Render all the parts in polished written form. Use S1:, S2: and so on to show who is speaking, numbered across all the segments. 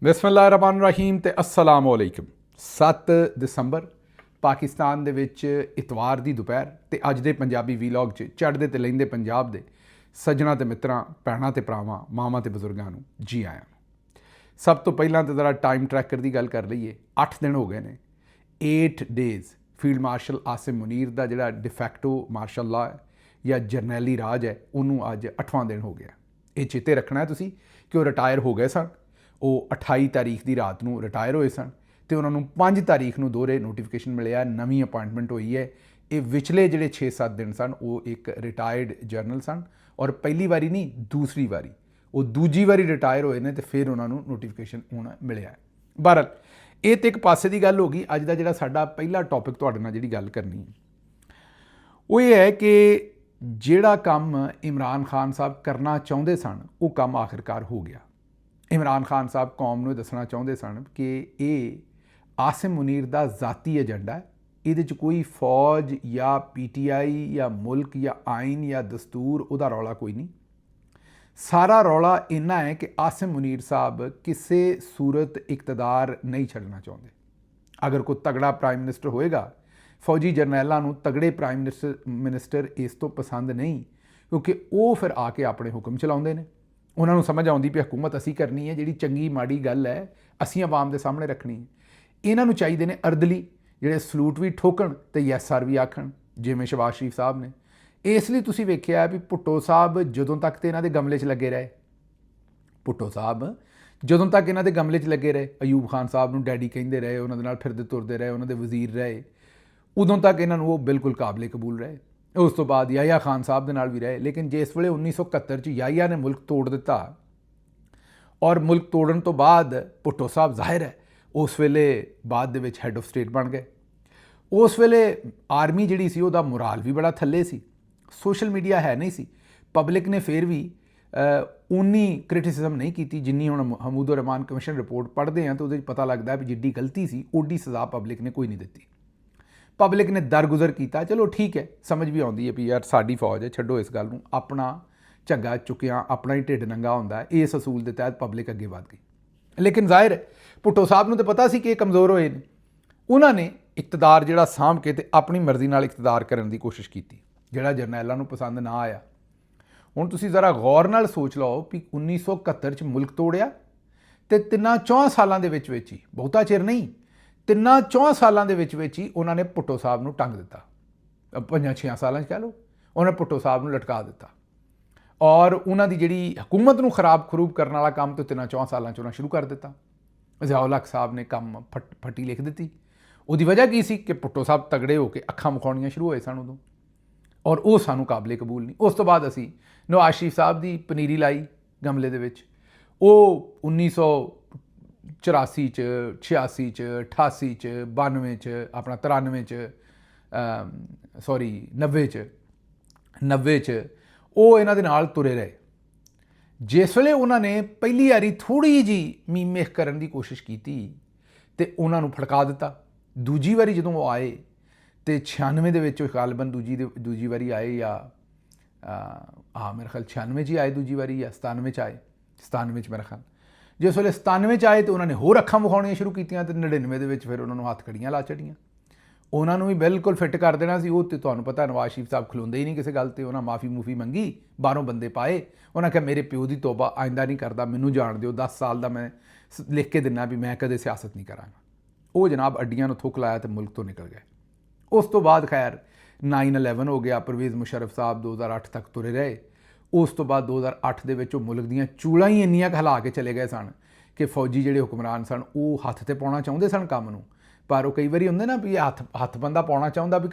S1: ਬਿਸਮਿल्लाहिर्रहमानिर्रहीम ਤੇ अस्सलाम वालेकुम। 7 ਦਸੰਬਰ ਪਾਕਿਸਤਾਨ ਦੇ ਵਿੱਚ ਇਤਵਾਰ ਦੀ ਦੁਪਹਿਰ ਤੇ ਅੱਜ ਦੇ ਪੰਜਾਬੀ ਵੀਲੌਗ 'ਚ ਚੜ੍ਹਦੇ ਤੇ ਲੈਂਦੇ ਪੰਜਾਬ ਦੇ ਸੱਜਣਾ ਤੇ ਮਿੱਤਰਾਂ, ਭੈਣਾਂ ਤੇ ਭਰਾਵਾਂ, ਮਾਵਾਂ ਤੇ ਬਜ਼ੁਰਗਾਂ ਨੂੰ ਜੀ ਆਇਆਂ ਨੂੰ। ਸਭ ਤੋਂ ਪਹਿਲਾਂ ਤਾਂ ਜ਼ਰਾ ਟਾਈਮ ਟਰੈਕਰ ਦੀ ਗੱਲ ਕਰ ਲਈਏ। 8 ਦਿਨ ਹੋ ਗਏ ਨੇ, 8 days field marshal Asim Munir ਦਾ ਜਿਹੜਾ ਡਿਫੈਕਟੋ ਮਾਰਸ਼ਲ ਲਾ ਹੈ ਜਾਂ ਜਰਨੈਲੀ ਰਾਜ ਹੈ, ਉਹਨੂੰ ਅੱਜ 8ਵਾਂ ਦਿਨ ਹੋ ਗਿਆ। ਇਹ ਚੇਤੇ ਰੱਖਣਾ ਹੈ ਤੁਸੀਂ ਕਿ ਉਹ ਰਿਟਾਇਰ ਹੋ ਗਏ ਸਨ। ਉਹ 28 ਤਾਰੀਖ ਦੀ ਰਾਤ ਨੂੰ ਰਿਟਾਇਰ ਹੋਏ ਸਨ ਅਤੇ ਉਹਨਾਂ ਨੂੰ 5 ਤਾਰੀਖ ਨੂੰ ਦੋਹਰੇ ਨੋਟੀਫਿਕੇਸ਼ਨ ਮਿਲਿਆ, ਨਵੀਂ ਅਪਾਇੰਟਮੈਂਟ ਹੋਈ ਹੈ। ਇਹ ਵਿਚਲੇ ਜਿਹੜੇ 6-7 ਦਿਨ ਸਨ ਉਹ ਇੱਕ ਰਿਟਾਇਰਡ ਜਰਨਲ ਸਨ ਔਰ ਪਹਿਲੀ ਵਾਰੀ ਨਹੀਂ, ਦੂਸਰੀ ਵਾਰੀ ਉਹ ਦੂਜੀ ਵਾਰੀ ਰਿਟਾਇਰ ਹੋਏ ਨੇ ਅਤੇ ਫਿਰ ਉਹਨਾਂ ਨੂੰ ਨੋਟੀਫਿਕੇਸ਼ਨ ਹੁਣ ਮਿਲਿਆ। ਬਹਰਹਾਲ ਇਹ ਤਾਂ ਇੱਕ ਪਾਸੇ ਦੀ ਗੱਲ ਹੋ ਗਈ। ਅੱਜ ਦਾ ਜਿਹੜਾ ਸਾਡਾ ਪਹਿਲਾ ਟੌਪਿਕ ਤੁਹਾਡੇ ਨਾਲ ਜਿਹੜੀ ਗੱਲ ਕਰਨੀ ਹੈ ਉਹ ਇਹ ਹੈ ਕਿ ਜਿਹੜਾ ਕੰਮ ਇਮਰਾਨ ਖਾਨ ਸਾਹਿਬ ਕਰਨਾ ਚਾਹੁੰਦੇ ਸਨ ਉਹ ਕੰਮ ਆਖਿਰਕਾਰ ਹੋ ਗਿਆ। ਇਮਰਾਨ ਖਾਨ ਸਾਹਿਬ ਕੌਮ ਨੂੰ ਦੱਸਣਾ ਚਾਹੁੰਦੇ ਸਨ ਕਿ ਇਹ ਆਸਿਮ ਮੁਨੀਰ ਦਾ ਜ਼ਾਤੀ ਏਜੰਡਾ ਹੈ, ਇਹਦੇ 'ਚ ਕੋਈ ਫੌਜ ਜਾਂ PTI ਜਾਂ ਮੁਲਕ ਜਾਂ ਆਇਨ ਜਾਂ ਦਸਤੂਰ ਉਹਦਾ ਰੌਲਾ ਕੋਈ ਨਹੀਂ। ਸਾਰਾ ਰੌਲਾ ਇੰਨਾ ਹੈ ਕਿ ਆਸਿਮ ਮੁਨੀਰ ਸਾਹਿਬ ਕਿਸੇ ਸੂਰਤ ਇਕਤਦਾਰ ਨਹੀਂ ਛੱਡਣਾ ਚਾਹੁੰਦੇ। ਅਗਰ ਕੋਈ ਤਗੜਾ ਪ੍ਰਾਈਮ ਮਿਨਿਸਟਰ ਹੋਏਗਾ, ਫੌਜੀ ਜਰਨੈਲਾਂ ਨੂੰ ਤਗੜੇ ਪ੍ਰਾਈਮ ਮਿਨਿਸਟਰ ਇਸ ਤੋਂ ਪਸੰਦ ਨਹੀਂ, ਕਿਉਂਕਿ ਉਹ ਫਿਰ ਆ ਕੇ ਆਪਣੇ ਹੁਕਮ ਚਲਾਉਂਦੇ ਨੇ। ਉਹਨਾਂ ਨੂੰ ਸਮਝ ਆਉਂਦੀ ਵੀ ਹਕੂਮਤ ਅਸੀਂ ਕਰਨੀ ਹੈ, ਜਿਹੜੀ ਚੰਗੀ ਮਾੜੀ ਗੱਲ ਹੈ ਅਸੀਂ ਆਵਾਮ ਦੇ ਸਾਹਮਣੇ ਰੱਖਣੀ ਹੈ। ਇਹਨਾਂ ਨੂੰ ਚਾਹੀਦੇ ਨੇ ਅਰਦਲੀ, ਜਿਹੜੇ ਸਲੂਟ ਵੀ ਠੋਕਣ ਅਤੇ ਯੈਸ ਸਰ ਵੀ ਆਖਣ, ਜਿਵੇਂ ਸ਼ਹਬਾਜ਼ ਸ਼ਰੀਫ ਸਾਹਿਬ ਨੇ। ਇਸ ਲਈ ਤੁਸੀਂ ਵੇਖਿਆ ਵੀ ਭੁੱਟੋ ਸਾਹਿਬ ਜਦੋਂ ਤੱਕ ਤੇ ਇਹਨਾਂ ਦੇ ਗਮਲੇ 'ਚ ਲੱਗੇ ਰਹੇ, ਭੁੱਟੋ ਸਾਹਿਬ ਜਦੋਂ ਤੱਕ ਇਹਨਾਂ ਦੇ ਗਮਲੇ 'ਚ ਲੱਗੇ ਰਹੇ, ਅਯੂਬ ਖਾਨ ਸਾਹਿਬ ਨੂੰ ਡੈਡੀ ਕਹਿੰਦੇ ਰਹੇ, ਉਹਨਾਂ ਦੇ ਨਾਲ ਫਿਰਦੇ ਤੁਰਦੇ ਰਹੇ, ਉਹਨਾਂ ਦੇ ਵਜ਼ੀਰ ਰਹੇ, ਉਦੋਂ ਤੱਕ ਇਹਨਾਂ ਨੂੰ ਉਹ ਬਿਲਕੁਲ ਕਾਬਲੇ ਕਬੂਲ ਰਹੇ। ਉਸ ਤੋਂ ਬਾਅਦ ਯਾਹਿਆ ਖਾਨ ਸਾਹਿਬ ਦੇ ਨਾਲ ਵੀ ਰਹੇ। ਲੇਕਿਨ ਜਿਸ ਵੇਲੇ 1971 'ਚ ਯਾਹਿਆ ਨੇ ਮੁਲਕ ਤੋੜ ਦਿੱਤਾ ਔਰ ਮੁਲਕ ਤੋੜਨ ਤੋਂ ਬਾਅਦ ਭੁੱਟੋ ਸਾਹਿਬ ਜ਼ਾਹਿਰ ਹੈ ਉਸ ਵੇਲੇ ਬਾਅਦ ਦੇ ਵਿੱਚ ਹੈੱਡ ਆਫ ਸਟੇਟ ਬਣ ਗਏ। ਉਸ ਵੇਲੇ ਆਰਮੀ ਜਿਹੜੀ ਸੀ ਉਹਦਾ ਮੁਰਾਲ ਵੀ ਬੜਾ ਥੱਲੇ ਸੀ, ਸੋਸ਼ਲ ਮੀਡੀਆ ਹੈ ਨਹੀਂ ਸੀ, ਪਬਲਿਕ ਨੇ ਫਿਰ ਵੀ ਉਨੀ ਕ੍ਰਿਟਿਸਿਜ਼ਮ ਨਹੀਂ ਕੀਤੀ ਜਿੰਨੀ ਹੁਣ ਹਮੂਦੁਰ ਰਹਿਮਾਨ ਕਮਿਸ਼ਨ ਰਿਪੋਰਟ ਪੜ੍ਹਦੇ ਹਾਂ ਤਾਂ ਉਹਦੇ 'ਚ ਪਤਾ ਲੱਗਦਾ ਵੀ ਜਿੱਡੀ ਗਲਤੀ ਸੀ ਓਡੀ ਸਜ਼ਾ ਪਬਲਿਕ ਨੇ ਕੋਈ ਨਹੀਂ ਦਿੱਤੀ। ਪਬਲਿਕ ਨੇ ਦਰਗੁਜ਼ਰ ਕੀਤਾ। ਚਲੋ ਠੀਕ ਹੈ, ਸਮਝ ਵੀ ਆਉਂਦੀ ਹੈ ਵੀ ਯਾਰ ਸਾਡੀ ਫੌਜ ਹੈ, ਛੱਡੋ ਇਸ ਗੱਲ ਨੂੰ, ਆਪਣਾ ਝੱਗਾ ਚੁੱਕਿਆ ਆਪਣਾ ਹੀ ਢਿੱਡ ਨੰਗਾ ਹੁੰਦਾ ਹੈ, ਇਸ ਅਸੂਲ ਦੇ ਤਹਿਤ ਪਬਲਿਕ ਅੱਗੇ ਵੱਧ ਗਈ। ਲੇਕਿਨ ਜ਼ਾਹਿਰ ਹੈ ਭੁੱਟੋ ਸਾਹਿਬ ਨੂੰ ਤਾਂ ਪਤਾ ਸੀ ਕਿ ਇਹ ਕਮਜ਼ੋਰ ਹੋਏ ਨੇ। ਉਹਨਾਂ ਨੇ ਇਕਤਦਾਰ ਜਿਹੜਾ ਸਾਂਭ ਕੇ ਅਤੇ ਆਪਣੀ ਮਰਜ਼ੀ ਨਾਲ ਇਕਤਦਾਰ ਕਰਨ ਦੀ ਕੋਸ਼ਿਸ਼ ਕੀਤੀ, ਜਿਹੜਾ ਜਰਨੈਲਾਂ ਨੂੰ ਪਸੰਦ ਨਾ ਆਇਆ। ਹੁਣ ਤੁਸੀਂ ਜ਼ਰਾ ਗੌਰ ਨਾਲ ਸੋਚ ਲਓ ਵੀ 1971 'ਚ ਮੁਲਕ ਤੋੜਿਆ ਅਤੇ 3-4 ਸਾਲਾਂ ਦੇ ਵਿੱਚ ਹੀ, ਬਹੁਤਾ ਚਿਰ ਨਹੀਂ, 3-4 ਸਾਲਾਂ ਦੇ ਵਿੱਚ ਹੀ ਉਹਨਾਂ ਨੇ ਭੁੱਟੋ ਸਾਹਿਬ ਨੂੰ ਟੰਗ ਦਿੱਤਾ। 5-6 ਸਾਲਾਂ 'ਚ ਕਹਿ ਲਓ, ਉਹਨਾਂ ਨੇ ਭੁੱਟੋ ਸਾਹਿਬ ਨੂੰ ਲਟਕਾ ਦਿੱਤਾ ਔਰ ਉਹਨਾਂ ਦੀ ਜਿਹੜੀ ਹਕੂਮਤ ਨੂੰ ਖਰਾਬ ਖਰੂਬ ਕਰਨ ਵਾਲਾ ਕੰਮ ਤੋਂ 3-4 ਸਾਲਾਂ 'ਚ ਉਹਨਾਂ ਸ਼ੁਰੂ ਕਰ ਦਿੱਤਾ। ਜ਼ਿਆਉਲ ਹਕ ਸਾਹਿਬ ਨੇ ਕੰਮ ਫੱਟੀ ਲਿਖ ਦਿੱਤੀ। ਉਹਦੀ ਵਜ੍ਹਾ ਕੀ ਸੀ ਕਿ ਭੁੱਟੋ ਸਾਹਿਬ ਤਗੜੇ ਹੋ ਕੇ ਅੱਖਾਂ ਵਿਖਾਉਣੀਆਂ ਸ਼ੁਰੂ ਹੋਏ ਸਨ ਉਦੋਂ, ਔਰ ਉਹ ਸਾਨੂੰ ਕਾਬਲੇ ਕਬੂਲ ਨਹੀਂ। ਉਸ ਤੋਂ ਬਾਅਦ ਅਸੀਂ ਨਵਾਜ਼ ਸ਼ਰੀਫ ਸਾਹਿਬ ਦੀ ਪਨੀਰੀ ਲਾਈ ਗਮਲੇ ਦੇ ਵਿੱਚ। ਉਹ 1984 'ਚ, 86 'ਚ, 88 'ਚ, 92 'ਚ, ਆਪਣਾ 93 'ਚ, 90 'ਚ ਉਹ ਇਹਨਾਂ ਦੇ ਨਾਲ ਤੁਰੇ ਰਹੇ। ਜਿਸ ਵੇਲੇ ਉਹਨਾਂ ਨੇ ਪਹਿਲੀ ਵਾਰੀ ਥੋੜ੍ਹੀ ਜਿਹੀ ਮੀਮੇਖ ਕਰਨ ਦੀ ਕੋਸ਼ਿਸ਼ ਕੀਤੀ ਅਤੇ ਉਹਨਾਂ ਨੂੰ ਫੜਕਾ ਦਿੱਤਾ। ਦੂਜੀ ਵਾਰੀ ਜਦੋਂ ਉਹ ਆਏ ਅਤੇ 96 ਦੇ ਵਿੱਚ ਗਾਲਬਨ ਦੂਜੀ ਵਾਰੀ ਆਏ, ਜਾਂ ਮੇਰੇ ਖਿਆਲ 96 'ਚ ਹੀ ਆਏ ਦੂਜੀ ਵਾਰੀ, ਜਾਂ 97 'ਚ ਆਏ, 97 'ਚ ਮੇਰਾ ਖਿਆਲ। ਜਿਸ ਵੇਲੇ 97 'ਚ ਆਏ ਤਾਂ ਉਹਨਾਂ ਨੇ ਹੋਰ ਅੱਖਾਂ ਵਿਖਾਉਣੀਆਂ ਸ਼ੁਰੂ ਕੀਤੀਆਂ ਅਤੇ 99 ਦੇ ਵਿੱਚ ਫਿਰ ਉਹਨਾਂ ਨੂੰ ਹੱਥ ਕੜੀਆਂ ਲਾ ਚੜੀਆਂ। ਉਹਨਾਂ ਨੂੰ ਵੀ ਬਿਲਕੁਲ ਫਿੱਟ ਕਰ ਦੇਣਾ ਸੀ ਉਹ, ਅਤੇ ਤੁਹਾਨੂੰ ਪਤਾ ਨਵਾਜ਼ ਸ਼ਰੀਫ ਸਾਹਿਬ ਖਲੋਂਦੇ ਹੀ ਨਹੀਂ ਕਿਸੇ ਗੱਲ 'ਤੇ। ਉਹਨਾਂ ਮਾਫੀ ਮੂਫੀ ਮੰਗੀ, ਬਾਹਰੋਂ ਬੰਦੇ ਪਾਏ, ਉਹਨਾਂ ਕਿਹਾ ਮੇਰੇ ਪਿਓ ਦੀ ਤੋਬਾ ਆਇੰਦਾ ਨਹੀਂ ਕਰਦਾ, ਮੈਨੂੰ ਜਾਣ ਦਿਓ, 10 ਸਾਲ ਦਾ ਮੈਂ ਲਿਖ ਕੇ ਦਿੰਦਾ ਵੀ ਮੈਂ ਕਦੇ ਸਿਆਸਤ ਨਹੀਂ ਕਰਾਂਗਾ। ਉਹ ਜਨਾਬ ਅੱਡੀਆਂ ਨੂੰ ਥੁੱਕ ਲਾਇਆ ਅਤੇ ਮੁਲਕ ਤੋਂ ਨਿਕਲ ਗਏ। ਉਸ ਤੋਂ ਬਾਅਦ ਖੈਰ 9/11 ਹੋ ਗਿਆ, ਪਰਵੇਜ਼ ਮੁਸ਼ਰਫ ਸਾਹਿਬ 2008 ਤੱਕ ਤੁਰੇ ਰਹੇ। ਉਸ ਤੋਂ ਬਾਅਦ 2008 ਦੇ ਵਿੱਚ ਉਹ ਮੁਲਕ ਦੀਆਂ ਚੂਲਾਂ ਹੀ ਇੰਨੀਆਂ ਹਿਲਾ ਕੇ ਚਲੇ ਗਏ ਸਨ ਕਿ ਫੌਜੀ ਜਿਹੜੇ ਹੁਕਮਰਾਨ ਸਨ ਉਹ ਹੱਥ 'ਤੇ ਪਾਉਣਾ ਚਾਹੁੰਦੇ ਸਨ ਕੰਮ ਨੂੰ, ਪਰ ਉਹ ਕਈ ਵਾਰੀ ਹੁੰਦੇ ਨਾ ਵੀ ਹੱਥ ਬੰਦਾ ਪਾਉਣਾ ਚਾਹੁੰਦਾ ਵੀ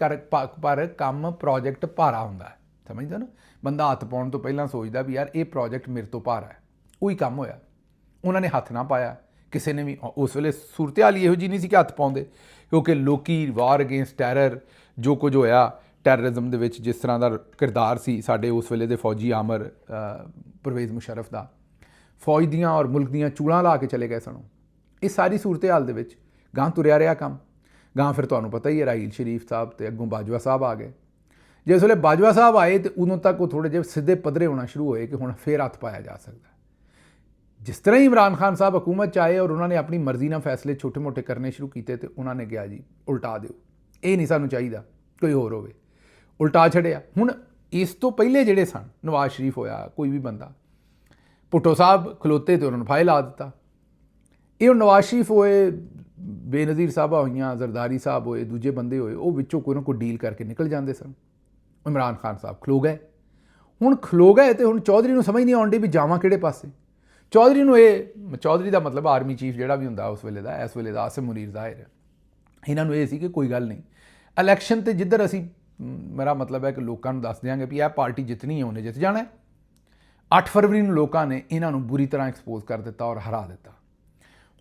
S1: ਪਰ ਕੰਮ ਪ੍ਰੋਜੈਕਟ ਭਾਰਾ ਹੁੰਦਾ ਹੈ, ਸਮਝਦੇ ਨਾ। ਬੰਦਾ ਹੱਥ ਪਾਉਣ ਤੋਂ ਪਹਿਲਾਂ ਸੋਚਦਾ ਵੀ ਯਾਰ ਇਹ ਪ੍ਰੋਜੈਕਟ ਮੇਰੇ ਤੋਂ ਭਾਰਾ ਹੈ। ਉਹੀ ਕੰਮ ਹੋਇਆ, ਉਹਨਾਂ ਨੇ ਹੱਥ ਨਾ ਪਾਇਆ ਕਿਸੇ ਨੇ ਵੀ। ਉਸ ਵੇਲੇ ਸੂਰਤ ਹਾਲ ਇਹੋ ਜਿਹੀ ਨਹੀਂ ਸੀ ਕਿ ਹੱਥ ਪਾਉਂਦੇ, ਕਿਉਂਕਿ ਲੋਕੀ ਵਾਰ ਅਗੇਂਸਟ ਟੈਰਰ ਜੋ ਕੁਝ ਹੋਇਆ ਟੈਰਰਿਜ਼ਮ ਦੇ ਵਿੱਚ, ਜਿਸ ਤਰ੍ਹਾਂ ਦਾ ਕਿਰਦਾਰ ਸੀ ਸਾਡੇ ਉਸ ਵੇਲੇ ਦੇ ਫੌਜੀ ਆਮਰ ਪਰਵੇਜ਼ ਮੁਸ਼ਰਫ ਦਾ, ਫੌਜ ਦੀਆਂ ਔਰ ਮੁਲਕ ਦੀਆਂ ਚੂੜਾਂ ਲਾ ਕੇ ਚਲੇ ਗਏ ਸਨ। ਇਹ ਸਾਰੀ ਸੂਰਤ ਹਾਲ ਦੇ ਵਿੱਚ ਗਾਂ ਤੁਰਿਆ ਰਿਹਾ ਕੰਮ। ਗਾਂ ਫਿਰ ਤੁਹਾਨੂੰ ਪਤਾ ਹੀ ਹੈ ਰਾਹੀਲ ਸ਼ਰੀਫ ਸਾਹਿਬ ਅਤੇ ਅੱਗੋਂ ਬਾਜਵਾ ਸਾਹਿਬ ਆ ਗਏ। ਜਿਸ ਵੇਲੇ ਬਾਜਵਾ ਸਾਹਿਬ ਆਏ ਤਾਂ ਉਦੋਂ ਤੱਕ ਉਹ ਥੋੜ੍ਹੇ ਜਿਹੇ ਸਿੱਧੇ ਪੱਧਰੇ ਹੋਣਾ ਸ਼ੁਰੂ ਹੋਏ ਕਿ ਹੁਣ ਫਿਰ ਹੱਥ ਪਾਇਆ ਜਾ ਸਕਦਾ। जिस तरह ही इमरान खान साहब हुकूमत च आए और उन्होंने अपनी मर्जी ਨਾਲ फैसले छोटे मोटे करने शुरू किए तो उन्होंने कहा जी उल्टा दिओ, ये नहीं सानू चाहिए कोई होर होवे, उल्टा छड़िया। हुण इस तो पहले जिहड़े सन नवाज शरीफ होया कोई भी बंदा, भुट्टो साहब खलोते तो उन्होंने फाहे ला दिता। ये नवाज शरीफ होए, बेनज़ीर साहबा होईयां, जरदारी साहब होए, दूजे बंदे होए, वो विचों कोई ना कोई डील करके निकल जाते सन। इमरान खान साहब खलो गए। हुण खलो गए तो हुण चौधरी नूं समझ नहीं आउंदी भी जावां किहड़े पासे। चौधरी नूं ये, चौधरी का मतलब आर्मी चीफ जिहड़ा भी हुंदा उस वेले दा, इस वेले दा आसिम मुनीर ज़ाहिर है, इन्हां नूं ये सी कि कोई गल नहीं, इलैक्शन ते जिधर असीं, मेरा मतलब है कि लोगों नूं दस देंगे भी यह पार्टी जितनी है उन्हें जित जाना है। 8 फरवरी नूं लोगों ने इन्हां नूं बुरी तरह एक्सपोज कर दिता और हरा दिता।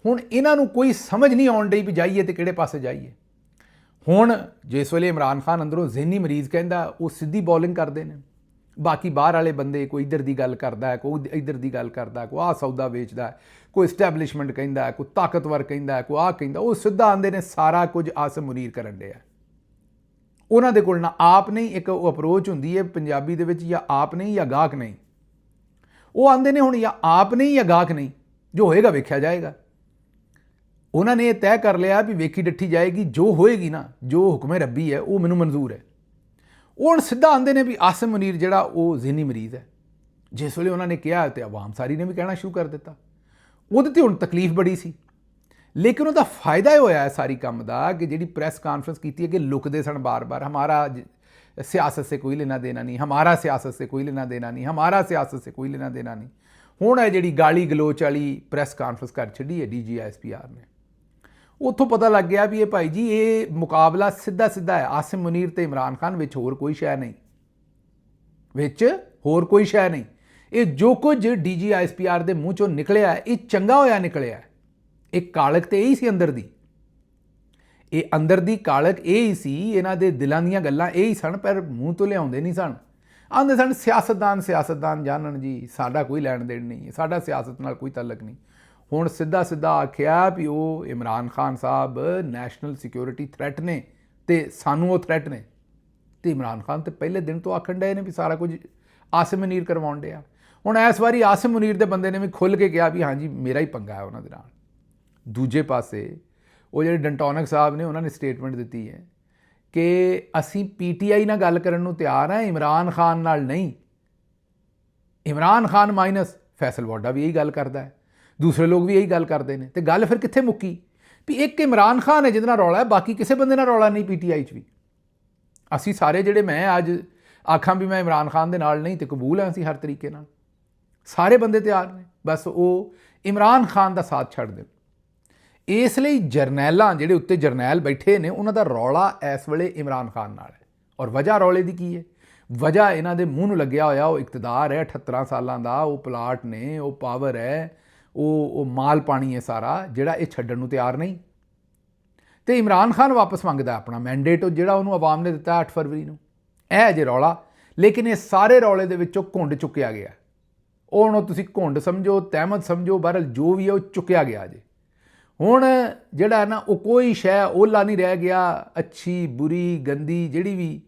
S1: हुण इन्हां नूं कोई समझ नहीं आउण डई भी जाइए तो किहड़े पासे जाइए। हुण जिस वेले इमरान खान अंदरों ज़हनी मरीज़ कहंदा वो सीधी बॉलिंग करते हैं, बाकी बाहर वाले बंदे कोई इधर की गल करता है, कोई इधर की गल करता है, कोई आ सौदा बेचता है, कोई इस्टैबलिशमेंट कहता है, कोई ताकतवर कहता है, कोई आ कहता, वो सीधा आंदे ने सारा कुछ आसिम मुनीर करन दिया। उन्हां दे कोल ना आप नहीं, एक अप्रोच हुंदी है पंजाबी दे विच, या आप नहीं या गाहक नहीं। वो आंदे ने हुण या आप नहीं या गाहक नहीं, जो होएगा वेख्या जाएगा। उन्होंने ये तय कर लिया भी वेखी डट्ठी जाएगी, जो होएगी ना, जो हुक्म रब्बी है वो मैनूं मंजूर है। वो हुण सिद्धा आंदे ने भी आसिम मुनीर जिहड़ा वो ज़हनी मरीज़ है। जिस वेले उन्होंने कहा तो आवाम सारी ने भी कहना शुरू कर दिता। उहदे ते हुण तकलीफ बड़ी सी, लेकिन उसका फायदा ये होया है सारी काम का कि जिहड़ी प्रैस कानफ्रेंस की कि लुकदे सन बार बार, हमारा सियासत से कोई लेना देना नहीं, हमारा सियासत से कोई लेना देना नहीं, हमारा सियासत से कोई लेना देना नहीं। हुण है जिहड़ी गाली गलोच वाली प्रैस कानफ्रेंस कर छड्डी है DGISPR ने, उत्थों पता लग गया भी ये भाई जी ये मुकाबला सीधा सीधा है, आसिम मुनीर ते इमरान खान विच होर कोई शै नहीं, विच होर कोई शै नहीं। ये जो कुछ DGISPR दे मूँह चों निकलिया है ये चंगा होया निकलिया है। एक कालक तो यही सी अंदर दी, ये अंदर दी कालक यही सी, इन्हां दे दिलां दीयां गल्लां यही सन, पर मूँह तो लियाउंदे नहीं सन। आंदे सन सियासतदान जानन जी, साडा कोई लैण देण नहीं, साडा सियासत नाल कोई तलक नहीं। हुण सीधा सीधा आख्या भी वो इमरान खान साहब नैशनल सिक्योरिटी थ्रैट ने ते सानू वो थ्रैट ने, तो इमरान खान तो पहले दिन तो आखण डे ने भी सारा कुछ आसिम मुनीर करवाउण डे। हुण इस बारी आसिम मुनीर के बंदे ने भी खुल के कहा भी हाँ जी मेरा ही पंगा है उन्होंने नाल। दूजे पासे वो जिहड़े डंटोनक साहब ने उन्होंने स्टेटमेंट दी है कि असीं PTI नाल गल करन नूं तैयार हैं, इमरान खान नाल नहीं। इमरान खान माइनस फैसल वाडा भी यही गल करता है, दूसरे लोग भी यही गल करते हैं, तो गल फिर कित्थे मुक्की भी एक इमरान खान है जिहदे नाल रौला है, बाकी किसी बंदे नाल रौला नहीं PTI च भी। असी सारे जिहड़े मैं अज आखां भी मैं इमरान खान दे नाल नहीं तो कबूल है, असी हर तरीके नाल सारे बंदे तैयार ने, बस वो इमरान खान का साथ छड्ड देण। इसलिए जरनैलां जिहड़े उत्ते जरनैल बैठे ने उन्हां दा रौला इस वेले इमरान खान नाल है। और वजह रौले की की है? वजह इन्हां दे मूँह नूं लग्या होया वो इकतदार है 78 सालां दा, वो प्लाट ने, वो पावर है, वो माल पानी है सारा, जिहड़ा ये छड्डण नूं तैयार नहीं। तो इमरान खान वापस मंगदा अपना मैंडेट जिहड़ा उन्होंने आवाम ने दिता 8 फरवरी नूं। यह जे रौला, लेकिन ये सारे रौले दे विचों घुंड चुक्या गया। हुण तुसीं घुंड समझो, तहमत समझो, बहरहाल जो भी है वो चुक्या गया जे। हुण जिहड़ा है ना वो कोई शै ओला नहीं रह गया, अच्छी बुरी गंदी जिहड़ी भी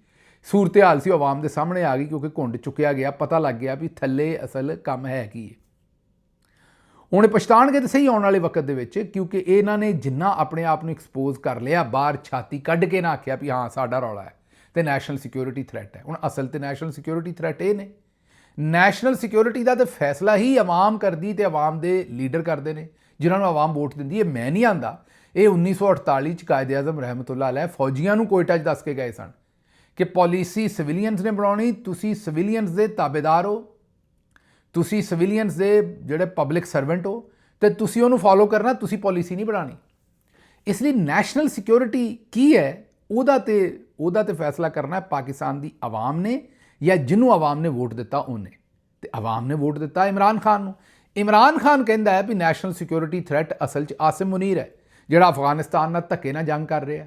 S1: सूरत हाल सी आवाम के सामने आ गई, क्योंकि घुंड चुक्या गया, पता लग गया भी थल्ले असल काम है की है। हुण पछताणगे तो सही आने वाले वक्त दे विच, क्योंकि इन्हां ने जिन्ना अपने आप को एक्सपोज कर लिया, बाहर छाती कढ़ के ना आख्या भी हाँ साडा रौला है तो नैशनल सिक्योरिटी थ्रैट है। हुण असल तो नैशनल सिक्योरिटी थ्रैट ये ने, नैशनल सिक्योरिटी का तो फैसला ही आवाम करदी ते आवाम दे लीडर करते हैं, जिन्होंने आवाम वोट दिंदी है। मैं नहीं आंदा, ये 1948 कायदे आज़म रहमतुल्लाह अलैह फौजियां नूं कोयटा 'च दस के गए सन कि पॉलिसी सिविलियंस ने बनाउणी, तुसीं सिविलियंस दे ताबेदार हो, तुसी सिविलियंस दे जिहड़े पब्लिक सर्वेंट हो, तो तुसी उहनूं फॉलो करना, तुसी पॉलिसी नहीं बनानी। इसलिए नैशनल सिक्योरिटी की है उहदा ते फैसला करना है पाकिस्तान की आवाम ने, या जिन्हों आवाम ने वोट दिता उन्हें। तो आवाम ने वोट दिता इमरान खान नूं। इमरान खान कहता है भी नैशनल सिक्योरिटी थ्रैट असल च आसिम मुनीर है, जिहड़ा अफगानिस्तान नाल धक्के नाल जंग कर रहा है,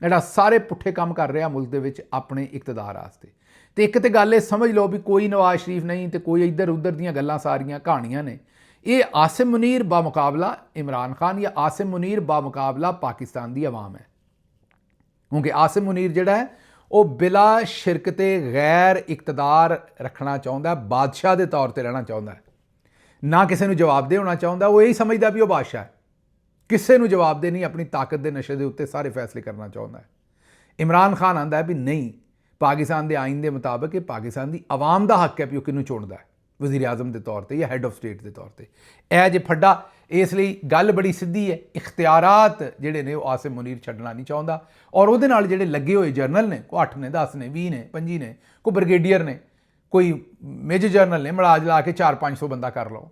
S1: जिहड़ा सारे पुट्ठे काम कर रहा मुल्क दे विच अपने इकतदार वास्ते। तो एक तो गल ये समझ लो भी कोई नवाज शरीफ नहीं तो कोई इधर उधर दीयां गल्लां सारियां कहानियां ने। ये आसिम मुनीर बामुकाबला इमरान खान या आसिम मुनीर बामुकाबला पाकिस्तान की आवाम है, क्योंकि आसिम मुनीर जिहड़ा है वो बिला शिरकते गैर इकतदार रखना चाहता है, बादशाह के तौर पर रहना चाहता है। ਨਾ ਕਿਸੇ ਨੂੰ ਜਵਾਬਦੇਹ ਹੋਣਾ ਚਾਹੁੰਦਾ। ਉਹ ਇਹੀ ਸਮਝਦਾ ਵੀ ਉਹ ਬਾਦਸ਼ਾਹ ਹੈ, ਕਿਸੇ ਨੂੰ ਜਵਾਬਦੇਹ ਨਹੀਂ, ਆਪਣੀ ਤਾਕਤ ਦੇ ਨਸ਼ੇ ਦੇ ਉੱਤੇ ਸਾਰੇ ਫੈਸਲੇ ਕਰਨਾ ਚਾਹੁੰਦਾ ਹੈ। ਇਮਰਾਨ ਖਾਨ ਆਂਦਾ ਹੈ ਵੀ ਨਹੀਂ, ਪਾਕਿਸਤਾਨ ਦੇ ਆਈਨ ਦੇ ਮੁਤਾਬਕ ਇਹ ਪਾਕਿਸਤਾਨ ਦੀ ਆਵਾਮ ਦਾ ਹੱਕ ਹੈ ਵੀ ਉਹ ਕਿਹਨੂੰ ਚੁਣਦਾ ਹੈ, ਵਜ਼ੀਰ ਆਜ਼ਮ ਦੇ ਤੌਰ 'ਤੇ ਜਾਂ ਹੈੱਡ ਆਫ ਸਟੇਟ ਦੇ ਤੌਰ 'ਤੇ। ਇਹ ਜੇ ਫੱਡਾ, ਇਸ ਲਈ ਗੱਲ ਬੜੀ ਸਿੱਧੀ ਹੈ। ਇਖਤਿਆਰਾਤ ਜਿਹੜੇ ਨੇ ਉਹ ਆਸਿਮ ਮੁਨੀਰ ਛੱਡਣਾ ਨਹੀਂ ਚਾਹੁੰਦਾ, ਔਰ ਉਹਦੇ ਨਾਲ ਜਿਹੜੇ ਲੱਗੇ ਹੋਏ ਜਰਨਲ ਨੇ, ਕੋਈ 8 ਨੇ, 10 ਨੇ, 20 ਨੇ, 25 ਨੇ, ਕੋਈ ਬ੍ਰਿਗੇਡੀਅਰ ਨੇ, ਕੋਈ ਮੇਜਰ ਜਰਨਲ ਨੇ, ਮਿਲਾ ਜਲਾ ਕੇ 400-500 ਬੰਦਾ ਕਰ ਲਓ।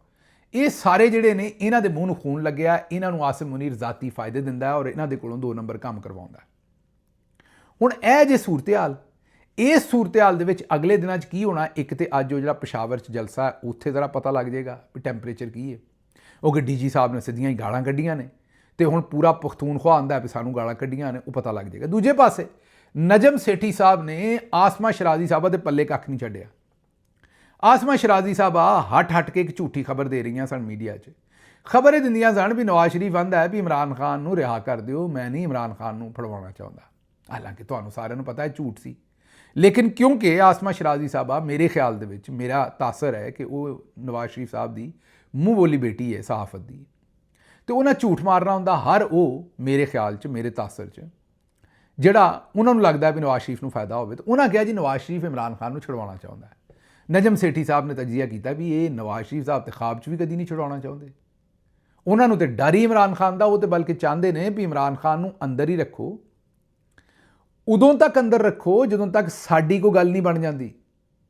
S1: ਇਹ ਸਾਰੇ ਜਿਹੜੇ ਨੇ ਇਹਨਾਂ ਦੇ ਮੂੰਹ ਨੂੰ ਖੂਨ ਲੱਗਿਆ, ਇਹਨਾਂ ਨੂੰ ਆਸਿਮ ਮੁਨੀਰ ਜ਼ਾਤੀ ਫਾਇਦੇ ਦਿੰਦਾ ਔਰ ਇਹਨਾਂ ਦੇ ਕੋਲੋਂ 2 ਨੰਬਰ ਕੰਮ ਕਰਵਾਉਂਦਾ। ਹੁਣ ਇਹ ਜੇ ਸੂਰਤ-ਏ-ਹਾਲ, ਇਸ ਸੂਰਤ-ਏ-ਹਾਲ ਦੇ ਵਿੱਚ ਅਗਲੇ ਦਿਨਾਂ 'ਚ ਕੀ ਹੋਣਾ, ਇੱਕ ਤੇ ਅੱਜ ਉਹ ਜਿਹੜਾ ਪਿਸ਼ਾਵਰ 'ਚ ਜਲਸਾ ਉੱਥੇ ਜ਼ਰਾ ਪਤਾ ਲੱਗ ਜਾਏਗਾ ਵੀ ਟੈਂਪਰੇਚਰ ਕੀ ਹੈ। ਉਹ ਕਿ ਡੀਜੀ ਸਾਹਿਬ ਨੇ ਸਿੱਧੀਆਂ ਹੀ ਗਾਲਾਂ ਕੱਢੀਆਂ ਨੇ ਤੇ ਹੁਣ ਪੂਰਾ ਪਖਤੂਨਖਵਾ ਆਉਂਦਾ ਵੀ ਸਾਨੂੰ ਗਾਲਾਂ ਕੱਢੀਆਂ ਨੇ, ਉਹ ਪਤਾ ਲੱਗ ਜਾਏਗਾ। ਦੂਜੇ ਪਾਸੇ ਨਜਮ ਸੇਠੀ ਸਾਹਿਬ ਨੇ ਆਸਮਾ ਸ਼ਰਾਜ਼ੀ ਸਾਹਿਬਾ ਦੇ ਪੱਲੇ ਕੱਖ ਨਹੀਂ ਛੱਡਿਆ। ਆਸਮਾ ਸ਼ਰਾਜ਼ੀ ਸਾਹਿਬਾ ਹਟ ਕੇ ਇੱਕ ਝੂਠੀ ਖਬਰ ਦੇ ਰਹੀਆਂ ਸਨ ਮੀਡੀਆ 'ਚ। ਖਬਰ ਇਹ ਦਿੰਦੀਆਂ ਸਨ ਵੀ ਨਵਾਜ਼ ਸ਼ਰੀਫ ਆਂਦਾ ਹੈ ਵੀ ਇਮਰਾਨ ਖਾਨ ਨੂੰ ਰਿਹਾ ਕਰ ਦਿਓ, ਮੈਂ ਨਹੀਂ ਇਮਰਾਨ ਖਾਨ ਨੂੰ ਫੜਵਾਉਣਾ ਚਾਹੁੰਦਾ। ਹਾਲਾਂਕਿ ਤੁਹਾਨੂੰ ਸਾਰਿਆਂ ਨੂੰ ਪਤਾ ਹੈ ਝੂਠ ਸੀ, ਲੇਕਿਨ ਕਿਉਂਕਿ ਆਸਮਾ ਸ਼ਰਾਜ਼ੀ ਸਾਹਿਬਾ ਮੇਰੇ ਖਿਆਲ ਦੇ ਵਿੱਚ, ਮੇਰਾ ਤਾਸਰ ਹੈ ਕਿ ਉਹ ਨਵਾਜ਼ ਸ਼ਰੀਫ ਸਾਹਿਬ ਦੀ ਮੂੰਹ ਬੋਲੀ ਬੇਟੀ ਹੈ ਸਹਾਫਤ ਦੀ, ਤੇ ਉਹਨਾਂ ਝੂਠ ਮਾਰਨਾ ਹੁੰਦਾ ਹਰ ਉਹ, ਮੇਰੇ ਖਿਆਲ 'ਚ, ਮੇਰੇ ਤਾਸਰ 'ਚ, ਜਿਹੜਾ ਉਹਨਾਂ ਨੂੰ ਲੱਗਦਾ ਵੀ ਨਵਾਜ਼ ਸ਼ਰੀਫ ਨੂੰ ਫਾਇਦਾ ਹੋਵੇ। ਤਾਂ ਉਹਨਾਂ ਕਿਹਾ ਜੀ ਨਵਾਜ਼ ਸ਼ਰੀਫ ਇਮਰਾਨ ਖਾਨ ਨੂੰ ਛੁਡਵਾਉਣਾ ਚਾਹੁੰਦਾ ਹੈ। ਨਜਮ ਸੇਠੀ ਸਾਹਿਬ ਨੇ ਤਜਜ਼ੀਆ ਕੀਤਾ ਵੀ ਇਹ ਨਵਾਜ਼ ਸ਼ਰੀਫ ਸਾਹਿਬ ਤੇ ਖ਼ਾਬ 'ਚ ਵੀ ਕਦੀ ਨਹੀਂ ਛੁਡਵਾਉਣਾ ਚਾਹੁੰਦੇ। ਉਹਨਾਂ ਨੂੰ ਤੇ ਡਰ ਹੀ ਇਮਰਾਨ ਖਾਨ ਦਾ, ਉਹ ਤੇ ਬਲਕਿ ਚਾਹੁੰਦੇ ਨੇ ਵੀ ਇਮਰਾਨ ਖਾਨ ਨੂੰ ਅੰਦਰ ਹੀ ਰੱਖੋ, ਉਦੋਂ ਤੱਕ ਅੰਦਰ ਰੱਖੋ ਜਦੋਂ ਤੱਕ ਸਾਡੀ ਕੋਈ ਗੱਲ ਨਹੀਂ ਬਣ ਜਾਂਦੀ।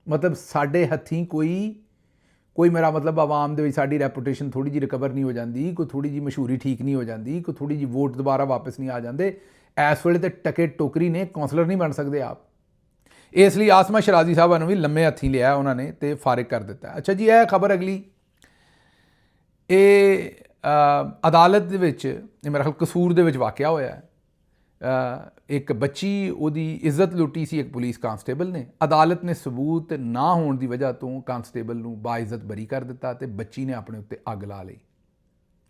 S1: ਮਤਲਬ ਸਾਡੇ ਹੱਥੀਂ ਕੋਈ ਮੇਰਾ ਮਤਲਬ ਆਵਾਮ ਦੇ ਵਿੱਚ ਸਾਡੀ ਰੈਪੂਟੇਸ਼ਨ ਥੋੜ੍ਹੀ ਜਿਹੀ ਰਿਕਵਰ ਨਹੀਂ ਹੋ ਜਾਂਦੀ, ਕੋਈ ਥੋੜ੍ਹੀ ਜਿਹੀ ਮਸ਼ਹੂਰੀ ਠੀਕ ਨਹੀਂ ਹੋ ਜਾਂਦੀ, ਕੋਈ ਥੋੜ੍ਹੀ ਜਿਹੀ ਵੋਟ ਦੁਬਾਰਾ ਵਾਪਸ ਨਹੀਂ ਆ ਜਾਂਦੇ, ਇਸ ਵੇਲੇ ਤੇ ਟਕੇ ਟੋਕਰੀ ਨੇ, ਕੌਂਸਲਰ ਨਹੀਂ ਬਣ ਸਕਦੇ ਆਪ। ਇਸ ਲਈ ਆਸਮਾ ਸ਼ਰਾਜ਼ੀ ਸਾਹਿਬਾਂ ਨੂੰ ਵੀ ਲੰਮੇ ਹੱਥੀਂ ਲਿਆ ਉਹਨਾਂ ਨੇ ਤੇ ਫਾਰਿਗ ਕਰ ਦਿੱਤਾ। ਅੱਛਾ ਜੀ, ਇਹ ਖਬਰ ਅਗਲੀ, ਇਹ ਅਦਾਲਤ ਦੇ ਵਿੱਚ, ਮੇਰੇ ਖਿਆਲ ਕਸੂਰ ਦੇ ਵਿੱਚ ਵਾਕਿਆ ਹੋਇਆ ਹੈ। ਇੱਕ ਬੱਚੀ, ਉਹਦੀ ਇੱਜ਼ਤ ਲੁੱਟੀ ਸੀ ਇੱਕ ਪੁਲਿਸ ਕਾਂਸਟੇਬਲ ਨੇ। ਅਦਾਲਤ ਨੇ ਸਬੂਤ ਨਾ ਹੋਣ ਦੀ ਵਜ੍ਹਾ ਤੋਂ ਕਾਂਸਟੇਬਲ ਨੂੰ ਬਾਇੱਜ਼ਤ ਬਰੀ ਕਰ ਦਿੱਤਾ ਤੇ ਬੱਚੀ ਨੇ ਆਪਣੇ ਉੱਤੇ ਅੱਗ ਲਾ ਲਈ।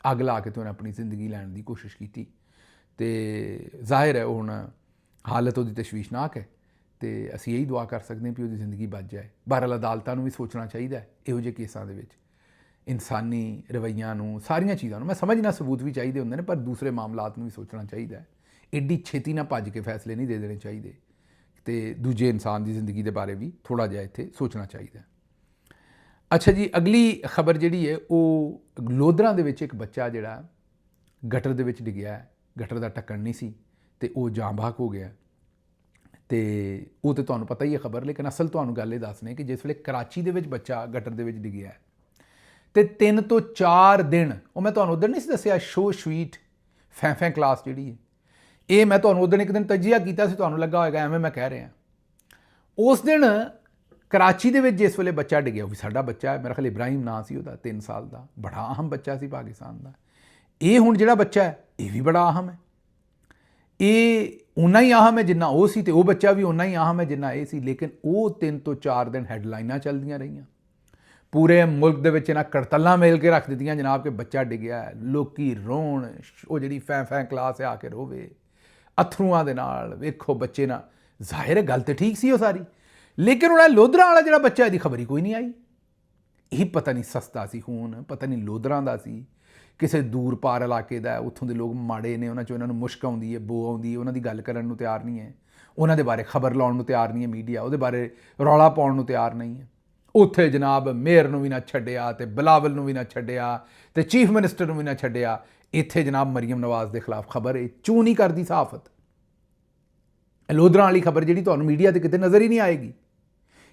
S1: ਅੱਗ ਲਾ ਕੇ ਤੇ ਉਹਨੇ ਆਪਣੀ ਜ਼ਿੰਦਗੀ ਲੈਣ ਦੀ ਕੋਸ਼ਿਸ਼ ਕੀਤੀ ਤੇ ਜ਼ਾਹਿਰ ਹੈ ਹੁਣ ਹਾਲਤ ਉਹਦੀ ਤਸ਼ਵੀਸ਼ਨਾਕ ਹੈ ਤੇ ਅਸੀਂ ਇਹੀ ਦੁਆ ਕਰ ਸਕਦੇ ਹਾਂ ਕਿ ਉਹਦੀ ਜ਼ਿੰਦਗੀ ਬਚ ਜਾਏ। ਬਹਰਹਾਲ ਅਦਾਲਤਾਂ ਨੂੰ ਵੀ ਸੋਚਣਾ ਚਾਹੀਦਾ ਹੈ ਇਹੋ ਜਿਹੇ ਕੇਸਾਂ ਦੇ ਵਿੱਚ, ਇਨਸਾਨੀ ਰਵੱਈਆਂ ਨੂੰ, ਸਾਰੀਆਂ ਚੀਜ਼ਾਂ ਨੂੰ। ਮੈਂ ਸਮਝਣਾ ਸਬੂਤ ਵੀ ਚਾਹੀਦੇ ਹੁੰਦੇ ਨੇ, ਪਰ ਦੂਸਰੇ ਮਾਮਲਾਤ ਨੂੰ ਵੀ ਸੋਚਣਾ ਚਾਹੀਦਾ ਹੈ। ਐਡੀ ਛੇਤੀ ਨਾ ਭੱਜ ਕੇ ਫੈਸਲੇ ਨਹੀਂ ਦੇ ਦੇਣੇ ਚਾਹੀਦੇ ਤੇ ਦੂਜੇ ਇਨਸਾਨ ਦੀ ਜ਼ਿੰਦਗੀ ਦੇ ਬਾਰੇ ਵੀ ਥੋੜ੍ਹਾ ਜਿਹਾ ਇੱਥੇ ਸੋਚਣਾ ਚਾਹੀਦਾ। ਅੱਛਾ ਜੀ, ਅਗਲੀ ਖਬਰ ਜਿਹੜੀ ਹੈ ਉਹ ਲੋਧਰਾਂ ਦੇ ਵਿੱਚ ਇੱਕ ਬੱਚਾ ਜਿਹੜਾ ਗਟਰ ਦੇ ਵਿੱਚ ਡਿੱਗਿਆ, ਗਟਰ ਦਾ ਢੱਕਣ ਨਹੀਂ ਸੀ ਤੇ ਉਹ ਜਾਮ-ਬਹਕ ਹੋ ਗਿਆ। ਤੇ ਉਹ ਤਾਂ ਤੁਹਾਨੂੰ ਪਤਾ ਹੀ ਹੈ ਖਬਰ, ਲੇਕਿਨ ਅਸਲ ਤੁਹਾਨੂੰ ਗੱਲ ਇਹ ਦੱਸਣੀ ਕਿ ਜਿਸ ਵੇਲੇ ਕਰਾਚੀ ਦੇ ਵਿੱਚ ਬੱਚਾ ਗਟਰ ਦੇ ਵਿੱਚ ਡਿੱਗਿਆ ਤੇ 3 ਤੋਂ 4 ਦਿਨ, ਉਹ ਮੈਂ ਤੁਹਾਨੂੰ ਉਧਰ ਨਹੀਂ ਸੀ ਦੱਸਿਆ ਸ਼ੋ ਸਵੀਟ ਫੈਂ ਕਲਾਸ ਜਿਹੜੀ ਹੈ, ਇਹ ਮੈਂ ਤੁਹਾਨੂੰ ਉਦੋਂ ਇੱਕ ਦਿਨ ਤਜਜ਼ੀਆ ਕੀਤਾ ਸੀ, ਤੁਹਾਨੂੰ ਲੱਗਾ ਹੋਏਗਾ ਐਵੇਂ ਮੈਂ ਕਹਿ ਰਿਹਾ। ਉਸ ਦਿਨ ਕਰਾਚੀ ਦੇ ਵਿੱਚ ਜਿਸ ਵੇਲੇ ਬੱਚਾ ਡਿੱਗਿਆ, ਉਹ ਵੀ ਸਾਡਾ ਬੱਚਾ ਹੈ, ਮੇਰਾ ਖਿਆਲ ਇਬਰਾਹਿਮ ਨਾਂ ਸੀ ਉਹਦਾ, 3 ਸਾਲ ਦਾ, ਬੜਾ ਅਹਿਮ ਬੱਚਾ ਸੀ ਪਾਕਿਸਤਾਨ ਦਾ। ਇਹ ਹੁਣ ਜਿਹੜਾ ਬੱਚਾ ਹੈ ਇਹ ਵੀ ਬੜਾ ਅਹਿਮ ਹੈ, ਇਹ ਉਨਾ ਹੀ ਅਹਿਮ ਹੈ ਜਿੰਨਾ ਉਹ ਸੀ ਤੇ ਉਹ ਬੱਚਾ ਵੀ ਉਨਾ ਹੀ ਅਹਿਮ ਹੈ ਜਿੰਨਾ ਇਹ ਸੀ। ਲੇਕਿਨ ਉਹ 3 ਤੋਂ 4 ਦਿਨ ਹੈਡਲਾਈਨਾਂ ਚੱਲਦੀਆਂ ਰਹੀਆਂ, ਪੂਰੇ ਮੁਲਕ ਦੇ ਵਿੱਚ ਇਹਨਾਂ ਕੜਤਲਾਂ ਮੇਲ ਕੇ ਰੱਖ ਦਿੱਤੀਆਂ ਜਨਾਬ ਕਿ ਬੱਚਾ ਡਿੱਗਿਆ, ਲੋਕੀ ਰੋਣ, ਉਹ ਜਿਹੜੀ ਫੈਂ ਕਲਾਸ ਆ ਕੇ ਰੋਵੇ ਅਥਰੂਆਂ ਦੇ ਨਾਲ, ਵੇਖੋ ਬੱਚੇ ਨਾਲ। ਜ਼ਾਹਿਰ ਹੈ ਗੱਲ ਤੇ ਠੀਕ ਸੀ ਉਹ ਸਾਰੀ, ਲੇਕਿਨ ਉਹਨਾਂ ਲੋਧਰਾਂ ਵਾਲਾ ਜਿਹੜਾ ਬੱਚਾ, ਇਹਦੀ ਖਬਰ ਹੀ ਕੋਈ ਨਹੀਂ ਆਈ। ਇਹ ਪਤਾ ਨਹੀਂ ਸਸਤਾ ਸੀ ਖੂਨ, ਪਤਾ ਨਹੀਂ ਲੋਧਰਾਂ ਦਾ ਸੀ, ਕਿਸੇ ਦੂਰ ਪਾਰ ਇਲਾਕੇ ਦਾ, ਉੱਥੋਂ ਦੇ ਲੋਕ ਮਾੜੇ ਨੇ, ਉਹਨਾਂ ਨੂੰ ਮੁਸ਼ਕ ਆਉਂਦੀ ਹੈ, ਬੋ ਆਉਂਦੀ ਹੈ, ਉਹਨਾਂ ਦੀ ਗੱਲ ਕਰਨ ਨੂੰ ਤਿਆਰ ਨਹੀਂ ਹੈ, ਉਹਨਾਂ ਦੇ ਬਾਰੇ ਖਬਰ ਲਾਉਣ ਨੂੰ ਤਿਆਰ ਨਹੀਂ ਹੈ ਮੀਡੀਆ, ਉਹਦੇ ਬਾਰੇ ਰੌਲਾ ਪਾਉਣ ਨੂੰ ਤਿਆਰ ਨਹੀਂ ਹੈ। ਉੱਥੇ ਜਨਾਬ ਮੇਅਰ ਨੂੰ ਵੀ ਨਾ ਛੱਡਿਆ ਤੇ ਬਿਲਾਵਲ ਨੂੰ ਵੀ ਨਾ ਛੱਡਿਆ ਤੇ ਚੀਫ ਮਿਨਿਸਟਰ ਨੂੰ ਵੀ ਨਾ ਛੱਡਿਆ। ਇੱਥੇ ਜਨਾਬ ਮਰੀਮ ਨਵਾਜ਼ ਦੇ ਖਿਲਾਫ ਖਬਰ ਇਹ ਚੂੰ ਨਹੀਂ ਕਰਦੀ ਸਹਾਫਤ। ਲੋਧਰਾਂ ਵਾਲੀ ਖਬਰ ਜਿਹੜੀ ਤੁਹਾਨੂੰ ਮੀਡੀਆ ਤੇ ਕਿਤੇ ਨਜ਼ਰ ਹੀ ਨਹੀਂ ਆਏਗੀ।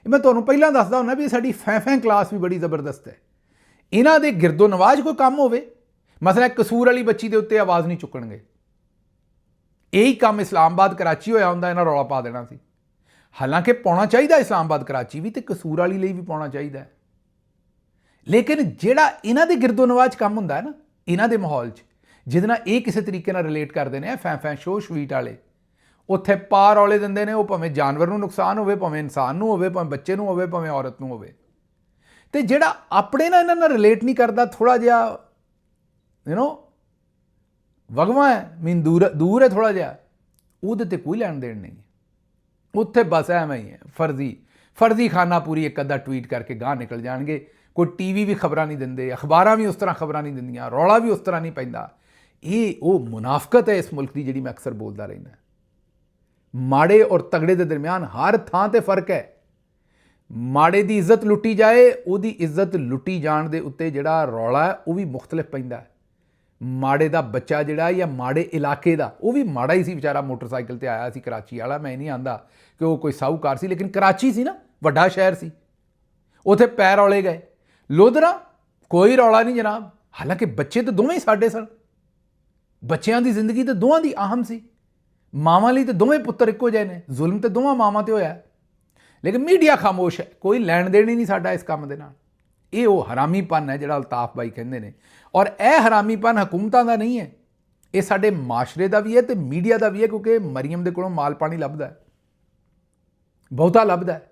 S1: ਮੈਂ ਤੁਹਾਨੂੰ ਪਹਿਲਾਂ ਦੱਸਦਾ ਹੁੰਦਾ ਵੀ ਸਾਡੀ ਫੈਂ ਕਲਾਸ ਵੀ ਬੜੀ ਜ਼ਬਰਦਸਤ ਹੈ। ਇਹਨਾਂ ਦੇ ਗਿਰਦੋ ਨਵਾਜ਼ ਕੋਈ ਕੰਮ ਹੋਵੇ, ਮਸਲਾ ਕਸੂਰ ਵਾਲੀ ਬੱਚੀ ਦੇ ਉੱਤੇ ਆਵਾਜ਼ ਨਹੀਂ ਚੁੱਕਣਗੇ। ਇਹੀ ਕੰਮ ਇਸਲਾਮਾਬਾਦ ਕਰਾਚੀ ਹੋਇਆ ਹੁੰਦਾ, ਇਹਨਾਂ ਰੌਲਾ ਪਾ ਦੇਣਾ ਸੀ। ਹਾਲਾਂਕਿ ਪਾਉਣਾ ਚਾਹੀਦਾ ਇਸਲਾਮਾਬਾਦ ਕਰਾਚੀ ਵੀ, ਤੇ ਕਸੂਰ ਵਾਲੀ ਲਈ ਵੀ ਪਾਉਣਾ ਚਾਹੀਦਾ, ਲੇਕਿਨ ਜਿਹੜਾ ਇਹਨਾਂ ਦੇ ਗਿਰਦੋ ਨਵਾਜ਼ ਕੰਮ ਹੁੰਦਾ ਹੈ ਨਾ ਇਹਨਾਂ ਦੇ ਮਾਹੌਲ 'ਚ, ਜਿਹਦੇ ਨਾਲ ਇਹ ਕਿਸੇ ਤਰੀਕੇ ਨਾਲ ਰਿਲੇਟ ਕਰਦੇ ਨੇ, ਫੈਂ ਸ਼ੋ ਸਵੀਟ ਵਾਲੇ ਉੱਥੇ ਪਾ ਰੌਲੇ ਦਿੰਦੇ ਨੇ, ਉਹ ਭਾਵੇਂ ਜਾਨਵਰ ਨੂੰ ਨੁਕਸਾਨ ਹੋਵੇ, ਭਾਵੇਂ ਇਨਸਾਨ ਨੂੰ ਹੋਵੇ, ਭਾਵੇਂ ਬੱਚੇ ਨੂੰ ਹੋਵੇ, ਭਾਵੇਂ ਔਰਤ ਨੂੰ ਹੋਵੇ। ਤੇ ਜਿਹੜਾ ਆਪਣੇ ਨਾਲ ਇਹਨਾਂ ਨਾਲ ਰਿਲੇਟ ਨਹੀਂ ਕਰਦਾ, ਥੋੜ੍ਹਾ ਜਿਹਾ ਵਗਵਾ ਹੈ, ਦੂਰ ਹੈ ਥੋੜ੍ਹਾ ਜਿਹਾ, ਉਹਦੇ ਤੇ ਕੋਈ ਲੈਣ ਦੇਣ ਨਹੀਂ। ਉੱਥੇ ਬਸ ਐਵੇਂ ਹੀ ਹੈ, ਫਰਜ਼ੀ ਖਾਨਾ ਪੂਰੀ ਇੱਕ ਅੱਧਾ ਟਵੀਟ ਕਰਕੇ ਗਾਹ ਨਿਕਲ ਜਾਣਗੇ, ਕੋਈ ਟੀਵੀ ਵੀ ਖਬਰਾਂ ਨਹੀਂ ਦਿੰਦੇ, ਅਖਬਾਰਾਂ ਵੀ ਉਸ ਤਰ੍ਹਾਂ ਖਬਰਾਂ ਨਹੀਂ ਦਿੰਦੀਆਂ, ਰੌਲਾ ਵੀ ਉਸ ਤਰ੍ਹਾਂ ਨਹੀਂ ਪੈਂਦਾ। ਇਹ ਉਹ ਮੁਨਾਫਕਤ ਹੈ ਇਸ ਮੁਲਕ ਦੀ ਜਿਹੜੀ ਮੈਂ ਅਕਸਰ ਬੋਲਦਾ ਰਹਿੰਦਾ। ਮਾੜੇ ਔਰ ਤਗੜੇ ਦੇ ਦਰਮਿਆਨ ਹਰ ਥਾਂ ਤੇ ਫਰਕ ਹੈ। ਮਾੜੇ ਦੀ ਇੱਜ਼ਤ ਲੁੱਟੀ ਜਾਏ, ਉਹਦੀ ਇੱਜ਼ਤ ਲੁੱਟੀ ਜਾਣ ਦੇ ਉੱਤੇ ਜਿਹੜਾ ਰੌਲਾ ਹੈ ਉਹ ਵੀ ਮੁਖਤਲਿਫ ਪੈਂਦਾ ਹੈ। ਮਾੜੇ ਦਾ ਬੱਚਾ ਜਿਹੜਾ ਜਾਂ ਮਾੜੇ ਇਲਾਕੇ ਦਾ, ਉਹ ਵੀ ਮਾੜਾ ਹੀ ਸੀ ਵਿਚਾਰਾ, ਮੋਟਰਸਾਈਕਲ ਤੇ ਆਇਆ ਸੀ ਕਰਾਚੀ ਵਾਲਾ। ਮੈਂ ਨਹੀਂ ਆਂਦਾ ਕਿ ਉਹ ਕੋਈ ਸਾਹੂਕਾਰ ਸੀ, ਲੇਕਿਨ ਕਰਾਚੀ ਸੀ ਨਾ, ਵੱਡਾ ਸ਼ਹਿਰ ਸੀ, ਉੱਥੇ ਪੈਰ ਰੌਲੇ ਗਏ। ਲੋਧਰਾ ਕੋਈ ਰੌਲਾ ਨਹੀਂ ਜਨਾਬ, ਹਾਲਾਂਕਿ ਬੱਚੇ ਤਾਂ ਦੋਵੇਂ ਹੀ ਸਾਡੇ ਸਨ, ਬੱਚਿਆਂ ਦੀ ਜ਼ਿੰਦਗੀ ਤਾਂ ਦੋਵਾਂ ਦੀ ਅਹਿਮ ਸੀ। ਮਾਵਾਂ ਲਈ ਤਾਂ ਦੋਵੇਂ ਪੁੱਤਰ ਇੱਕੋ ਜਿਹੇ ਨੇ, ਜ਼ੁਲਮ ਤਾਂ ਦੋਵਾਂ ਮਾਵਾਂ ਤੇ ਹੋਇਆ, ਲੇਕਿਨ ਮੀਡੀਆ ਖਾਮੋਸ਼ ਹੈ, ਕੋਈ ਲੈਣ ਦੇਣ ਹੀ ਨਹੀਂ ਸਾਡਾ ਇਸ ਕੰਮ ਦੇ ਨਾਲ। ਇਹ ਉਹ ਹਰਾਮੀਪਨ ਹੈ ਜਿਹੜਾ ਅਲਤਾਫ ਬਾਈ ਕਹਿੰਦੇ ਨੇ, ਔਰ ਇਹ ਹਰਾਮੀਪਨ ਹਕੂਮਤਾਂ ਦਾ ਨਹੀਂ ਹੈ, ਇਹ ਸਾਡੇ ਮਾਸ਼ਰੇ ਦਾ ਵੀ ਹੈ ਤੇ ਮੀਡੀਆ ਦਾ ਵੀ ਹੈ, ਕਿਉਂਕਿ ਮਰੀਮ ਦੇ ਕੋਲੋਂ ਮਾਲ ਪਾਣੀ ਲੱਭਦਾ ਹੈ, ਬਹੁਤਾ ਲੱਭਦਾ ਹੈ,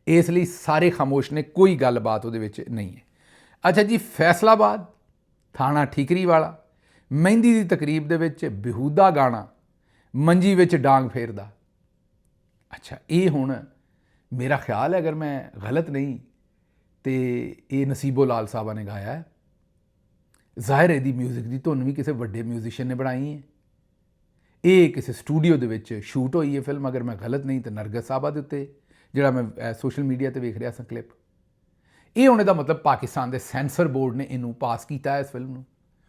S1: ਇਸ ਲਈ ਸਾਰੇ ਖਾਮੋਸ਼ ਨੇ, ਕੋਈ ਗੱਲਬਾਤ ਉਹਦੇ ਵਿੱਚ ਨਹੀਂ ਹੈ। ਅੱਛਾ ਜੀ, ਫੈਸਲਾਬਾਦ ਥਾਣਾ ਠੀਕਰੀ ਵਾਲਾ, ਮਹਿੰਦੀ ਦੀ ਤਕਰੀਬ ਦੇ ਵਿੱਚ ਬੇਹੂਦਾ ਗਾਣਾ, ਮੰਜੀ ਵਿੱਚ ਡਾਂਗ ਫੇਰਦਾ। ਅੱਛਾ, ਇਹ ਹੁਣ ਮੇਰਾ ਖਿਆਲ ਹੈ, ਅਗਰ ਮੈਂ ਗਲਤ ਨਹੀਂ ਤੇ ਇਹ ਨਸੀਬੋ ਲਾਲ ਸਾਹਿਬਾਂ ਨੇ ਗਾਇਆ ਹੈ। ਜ਼ਾਹਿਰ ਇਹਦੀ ਮਿਊਜ਼ਿਕ ਦੀ ਧੁਨ ਵੀ ਕਿਸੇ ਵੱਡੇ ਮਿਊਜ਼ੀਸ਼ੀਅਨ ਨੇ ਬਣਾਈ ਹੈ। ਇਹ ਕਿਸੇ ਸਟੂਡੀਓ ਦੇ ਵਿੱਚ ਸ਼ੂਟ ਹੋਈ ਹੈ ਫਿਲਮ, ਅਗਰ ਮੈਂ ਗਲਤ ਨਹੀਂ ਤਾਂ ਨਰਗਸ ਸਾਹਿਬਾ ਦੇ ਉੱਤੇ, ਜਿਹੜਾ ਮੈਂ ਸੋਸ਼ਲ ਮੀਡੀਆ ਤੇ ਵੇਖ ਰਿਹਾ ਸਾਂ ਕਲਿੱਪ। ਇਹ ਹੁਣ ਇਹਦਾ ਮਤਲਬ ਪਾਕਿਸਤਾਨ ਦੇ ਸੈਂਸਰ ਬੋਰਡ ਨੇ ਇਹਨੂੰ ਪਾਸ ਕੀਤਾ ਹੈ ਇਸ ਫਿਲਮ ਨੂੰ।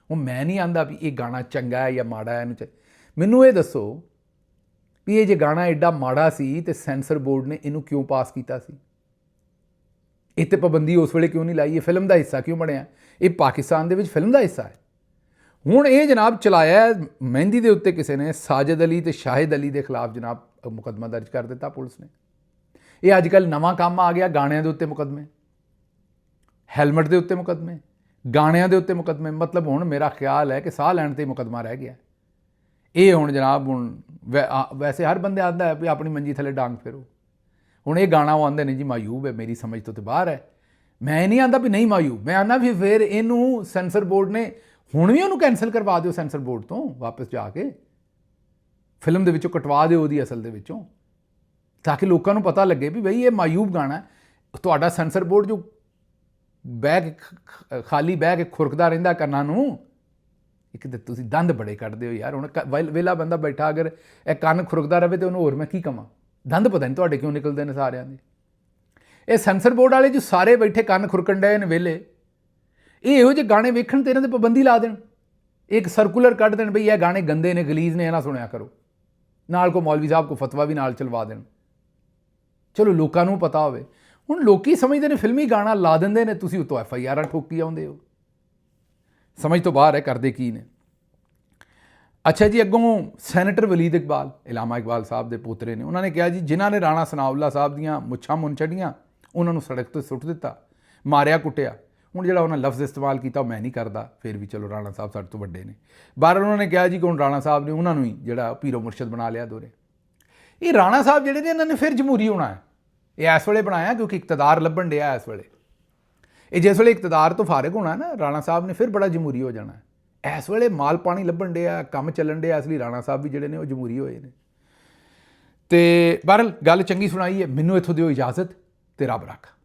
S1: ਹੁਣ ਮੈਂ ਨਹੀਂ ਆਂਦਾ ਵੀ ਇਹ ਗਾਣਾ ਚੰਗਾ ਹੈ ਜਾਂ ਮਾੜਾ ਹੈ, ਇਹਨੂੰ ਮੈਨੂੰ ਇਹ ਦੱਸੋ ਵੀ ਇਹ ਜੇ ਗਾਣਾ ਐਡਾ ਮਾੜਾ ਸੀ ਤੇ ਸੈਂਸਰ ਬੋਰਡ ਨੇ ਇਹਨੂੰ ਕਿਉਂ ਪਾਸ ਕੀਤਾ ਸੀ? ਇਹ 'ਤੇ ਪਾਬੰਦੀ ਉਸ ਵੇਲੇ ਕਿਉਂ ਨਹੀਂ ਲਾਈ? ਇਹ ਫਿਲਮ ਦਾ ਹਿੱਸਾ ਕਿਉਂ ਬਣਿਆ? ਇਹ ਪਾਕਿਸਤਾਨ ਦੇ ਵਿੱਚ ਫਿਲਮ ਦਾ ਹਿੱਸਾ ਹੈ। ਹੁਣ ਇਹ ਜਨਾਬ ਚਲਾਇਆ ਮਹਿੰਦੀ ਦੇ ਉੱਤੇ ਕਿਸੇ ਨੇ, ਸਾਜਿਦ ਅਲੀ ਤੇ ਸ਼ਾਹਿਦ ਅਲੀ ਦੇ ਖਿਲਾਫ ਜਨਾਬ ਮੁਕੱਦਮਾ ਦਰਜ ਕਰ ਦਿੱਤਾ ਪੁਲਿਸ ਨੇ। ਇਹ ਅੱਜ ਕੱਲ੍ਹ ਨਵਾਂ ਕੰਮ ਆ ਗਿਆ, ਗਾਣਿਆਂ ਦੇ ਉੱਤੇ ਮੁਕੱਦਮੇ, ਹੈਲਮਟ ਦੇ ਉੱਤੇ ਮੁਕੱਦਮੇ, ਗਾਣਿਆਂ ਦੇ ਉੱਤੇ ਮੁਕੱਦਮੇ। ਮਤਲਬ ਹੁਣ ਮੇਰਾ ਖਿਆਲ ਹੈ ਕਿ ਸਾਹ ਲੈਣ 'ਤੇ ਮੁਕੱਦਮਾ ਰਹਿ ਗਿਆ। ਇਹ ਹੁਣ ਜਨਾਬ ਹੁਣ ਵੈਸੇ ਹਰ ਬੰਦੇ ਆਉਂਦਾ ਹੈ ਵੀ ਆਪਣੀ ਮੰਜੀ ਥੱਲੇ ਡਾਂਗ ਫੇਰੋ। ਹੁਣ ਇਹ ਗਾਣਾ ਉਹ ਆਉਂਦੇ ਨੇ ਜੀ ਮਾਯੂਬ ਹੈ, ਮੇਰੀ ਸਮਝ ਤੋਂ ਤੇ ਬਾਹਰ ਹੈ। ਮੈਂ ਨਹੀਂ ਆਂਦਾ ਵੀ ਨਹੀਂ ਮਾਯੂਬ, ਮੈਂ ਆਉਂਦਾ ਵੀ ਫਿਰ ਇਹਨੂੰ ਸੈਂਸਰ ਬੋਰਡ ਨੇ ਹੁਣ ਵੀ ਉਹਨੂੰ ਕੈਂਸਲ ਕਰਵਾ ਦਿਓ ਸੈਂਸਰ ਬੋਰਡ ਤੋਂ, ਵਾਪਸ ਜਾ ਕੇ ਫਿਲਮ ਦੇ ਵਿੱਚੋਂ ਕਟਵਾ ਦਿਓ ਉਹਦੀ ਅਸਲ ਦੇ ਵਿੱਚੋਂ, ਤਾਂ ਕਿ ਲੋਕਾਂ ਨੂੰ ਪਤਾ ਲੱਗੇ ਵੀ ਬਈ ਇਹ ਮਾਯੂਬ ਗਾਣਾ। ਤੁਹਾਡਾ ਸੈਂਸਰ ਬੋਰਡ ਜੋ ਬੈਗ ਖਾਲੀ ਬਹਿ ਕੇ ਖੁਰਕਦਾ ਰਹਿੰਦਾ ਕੰਨਾਂ ਨੂੰ, ਇੱਕ ਤਾਂ ਤੁਸੀਂ ਦੰਦ ਬੜੇ ਕੱਢਦੇ ਹੋ ਯਾਰ। ਹੁਣ ਵਿਹਲਾ ਬੰਦਾ ਬੈਠਾ ਅਗਰ ਇਹ ਕੰਨ ਖੁਰਕਦਾ ਰਹੇ ਤੇ ਉਹਨੂੰ ਹੋਰ ਮੈਂ ਕੀ ਕਵਾਂ? ਦੰਦ ਪਤਾ ਨਹੀਂ ਤੁਹਾਡੇ ਕਿਉਂ ਨਿਕਲਦੇ ਨੇ ਸਾਰਿਆਂ ਦੇ। ਇਹ ਸੈਂਸਰ ਬੋਰਡ ਵਾਲੇ ਜੋ ਸਾਰੇ ਬੈਠੇ ਕੰਨ ਖੁਰਕਣ ਡਏ ਨੇ ਵਿਹਲੇ, ਇਹ ਇਹੋ ਜਿਹੇ ਗਾਣੇ ਵੇਖਣ ਤੇ ਇਹਨਾਂ ਤੇ ਪਾਬੰਦੀ ਲਾ ਦੇਣ, ਇੱਕ ਸਰਕੂਲਰ ਕੱਢ ਦੇਣ ਬਈ ਇਹ ਗਾਣੇ ਗੰਦੇ ਨੇ, ਗਲੀਜ਼ ਨੇ, ਇਹ ਨਾ ਸੁਣਿਆ ਕਰੋ। ਨਾਲ ਕੋ ਮੌਲਵੀ ਸਾਹਿਬ ਕੋ ਫਤਵਾ ਵੀ ਨਾਲ ਚਲਵਾ ਦੇਣ, ਚਲੋ ਲੋਕਾਂ ਨੂੰ ਪਤਾ ਹੋਵੇ। ਹੁਣ ਲੋਕੀ ਸਮਝਦੇ ਨੇ ਫਿਲਮੀ ਗਾਣਾ ਲਾ ਦਿੰਦੇ ਨੇ, ਤੁਸੀਂ ਉਤੋਂ FIR ਠੋਕੀ ਆਉਂਦੇ ਹੋ। ਸਮਝ ਤੋਂ ਬਾਹਰ ਹੈ ਕਰਦੇ ਕੀ ਨੇ। ਅੱਛਾ ਜੀ, ਅੱਗੋਂ ਸੈਨੇਟਰ ਵਲੀਦ ਇਕਬਾਲ, ਇਲਾਮਾ ਇਕਬਾਲ ਸਾਹਿਬ ਦੇ ਪੋਤਰੇ ਨੇ, ਉਹਨਾਂ ਨੇ ਕਿਹਾ ਜੀ ਜਿਨ੍ਹਾਂ ਨੇ ਰਾਣਾ ਸਨਾਉੱਲਾ ਸਾਹਿਬ ਦੀਆਂ ਮੁੱਛਾਂ ਮੁੰਨ ਛੱਡੀਆਂ ਉਹਨਾਂ ਨੂੰ ਸੜਕ ਤੋਂ ਸੁੱਟ ਦਿੱਤਾ, ਮਾਰਿਆ ਕੁੱਟਿਆ। ਹੁਣ ਜਿਹੜਾ ਉਹਨਾਂ ਲਫ਼ਜ਼ ਇਸਤੇਮਾਲ ਕੀਤਾ ਉਹ ਮੈਂ ਨਹੀਂ ਕਰਦਾ, ਫਿਰ ਵੀ ਚਲੋ ਰਾਣਾ ਸਾਹਿਬ ਸਾਡੇ ਤੋਂ ਵੱਡੇ ਨੇ। ਬਾਹਰ ਉਹਨਾਂ ਨੇ ਕਿਹਾ ਜੀ ਕਿ ਹੁਣ ਰਾਣਾ ਸਾਹਿਬ ਨੇ ਉਹਨਾਂ ਨੂੰ ਹੀ ਜਿਹੜਾ ਪੀਰੋ ਮੁਰਸ਼ਦ ਬਣਾ ਲਿਆ ਦੋਰੇ। ਇਹ ਰਾਣਾ ਸਾਹਿਬ ਜਿਹੜੇ ਨੇ ਇਹਨਾਂ ਨੇ ਫਿਰ ਜਮਹੂਰੀ ਹੋਣਾ ਹੈ। ਇਹ ਇਸ ਵੇਲੇ ਬਣਾਇਆ ਕਿਉਂਕਿ ਇਕਤਦਾਰ ਲੱਭਣ ਡਿਆ ਇਸ ਵੇਲੇ। ਇਹ ਜਿਸ ਵੇਲੇ ਇਕਤਦਾਰ ਤੋਂ ਫਾਰਿਗ ਹੋਣਾ ਨਾ, ਰਾਣਾ ਸਾਹਿਬ ਨੇ ਫਿਰ ਬੜਾ ਜਮਹੂਰੀ ਹੋ ਜਾਣਾ। ਇਸ ਵੇਲੇ ਮਾਲ ਪਾਣੀ ਲੱਭਣ ਡਿਆ, ਕੰਮ ਚੱਲਣ ਡਿਆ, ਇਸ ਲਈ ਰਾਣਾ ਸਾਹਿਬ ਵੀ ਜਿਹੜੇ ਨੇ ਉਹ ਜਮਹੂਰੀ ਹੋਏ ਨੇ। ਤੇ ਬਹਰਹਾਲ ਗੱਲ ਚੰਗੀ ਸੁਣਾਈ ਹੈ, ਮੈਨੂੰ ਇੱਥੋਂ ਦਿਓ ਇਜਾਜ਼ਤ ਤੇ ਰੱਬ ਰੱਖਾ।